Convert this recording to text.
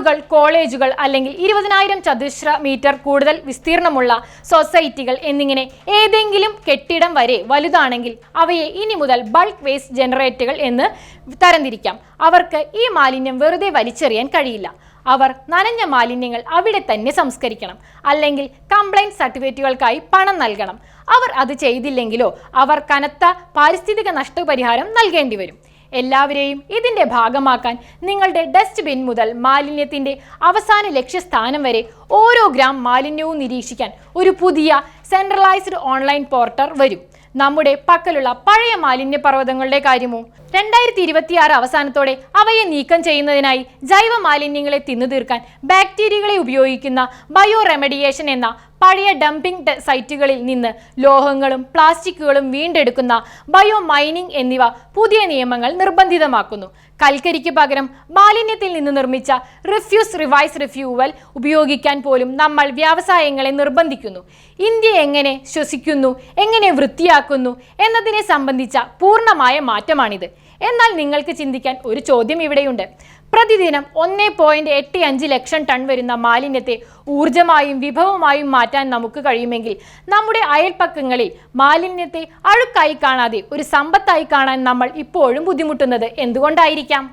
സ്കൂളുകൾ, കോളേജുകൾ അല്ലെങ്കിൽ 20,000 ചതുരശ്ര മീറ്റർ കൂടുതൽ വിസ്തീർണമുള്ള സൊസൈറ്റികൾ എന്നിങ്ങനെ ഏതെങ്കിലും കെട്ടിടം വരെ വലുതാണെങ്കിൽ അവയെ ഇനി മുതൽ ബൾക്ക് വേസ്റ്റ് ജനറേറ്ററുകൾ എന്ന് തരംതിരിക്കാം. അവർക്ക് ഈ മാലിന്യം വെറുതെ വലിച്ചെറിയാൻ കഴിയില്ല. അവർ നനഞ്ഞ മാലിന്യങ്ങൾ അവിടെ തന്നെ സംസ്കരിക്കണം, അല്ലെങ്കിൽ കംപ്ലൈന്റ് സർട്ടിഫിക്കറ്റുകൾക്കായി പണം നൽകണം. അവർ അത് ചെയ്തില്ലെങ്കിലോ അവർ കനത്ത പാരിസ്ഥിതിക നഷ്ടപരിഹാരം നൽകേണ്ടി വരും. എല്ലാവരെയും ഇതിന്റെ ഭാഗമാക്കാൻ നിങ്ങളുടെ ഡസ്റ്റ് ബിൻ മുതൽ മാലിന്യത്തിന്റെ അവസാന ലക്ഷ്യസ്ഥാനം വരെ ഓരോ ഗ്രാം മാലിന്യവും നിരീക്ഷിക്കാൻ ഒരു പുതിയ സെൻട്രലൈസ്ഡ് ഓൺലൈൻ പോർട്ടൽ വരും. നമ്മുടെ പക്കലുള്ള പഴയ മാലിന്യ പർവ്വതങ്ങളുടെ കാര്യമോ? 2026 അവസാനത്തോടെ അവയെ നീക്കം ചെയ്യുന്നതിനായി ജൈവ മാലിന്യങ്ങളെ തിന്നു തീർക്കാൻ ബാക്ടീരിയകളെ ഉപയോഗിക്കുന്ന ബയോ റെമഡിയേഷൻ എന്ന പഴയ ഡംപിംഗ് സൈറ്റുകളിൽ നിന്ന് ലോഹങ്ങളും പ്ലാസ്റ്റിക്കുകളും വീണ്ടെടുക്കുന്ന ബയോ മൈനിങ് എന്നിവ പുതിയ നിയമങ്ങൾ നിർബന്ധിതമാക്കുന്നു. കൽക്കരിക്ക് പകരം മാലിന്യത്തിൽ നിന്ന് നിർമ്മിച്ച റിഫ്യൂസ് റിവൈസ് റിഫ്യൂവൽ ഉപയോഗിക്കാൻ പോലും നമ്മൾ വ്യവസായങ്ങളെ നിർബന്ധിക്കുന്നു. ഇന്ത്യ എങ്ങനെ ശ്വസിക്കുന്നു, എങ്ങനെ വൃത്തിയാക്കുന്നു എന്നതിനെ സംബന്ധിച്ച പൂർണ്ണമായ മാറ്റമാണിത്. എന്നാൽ നിങ്ങൾക്ക് ചിന്തിക്കാൻ ഒരു ചോദ്യം ഇവിടെയുണ്ട്. പ്രതിദിനം 1.85 ലക്ഷം ടൺ വരുന്ന മാലിന്യത്തെ ഊർജമായും വിഭവമായും മാറ്റാൻ നമുക്ക് കഴിയുമെങ്കിൽ നമ്മുടെ അയൽപ്പക്കങ്ങളിൽ മാലിന്യത്തെ അഴുക്കായി കാണാതെ ഒരു സമ്പത്തായി കാണാൻ നമ്മൾ ഇപ്പോഴും ബുദ്ധിമുട്ടുന്നത് എന്തുകൊണ്ടായിരിക്കാം?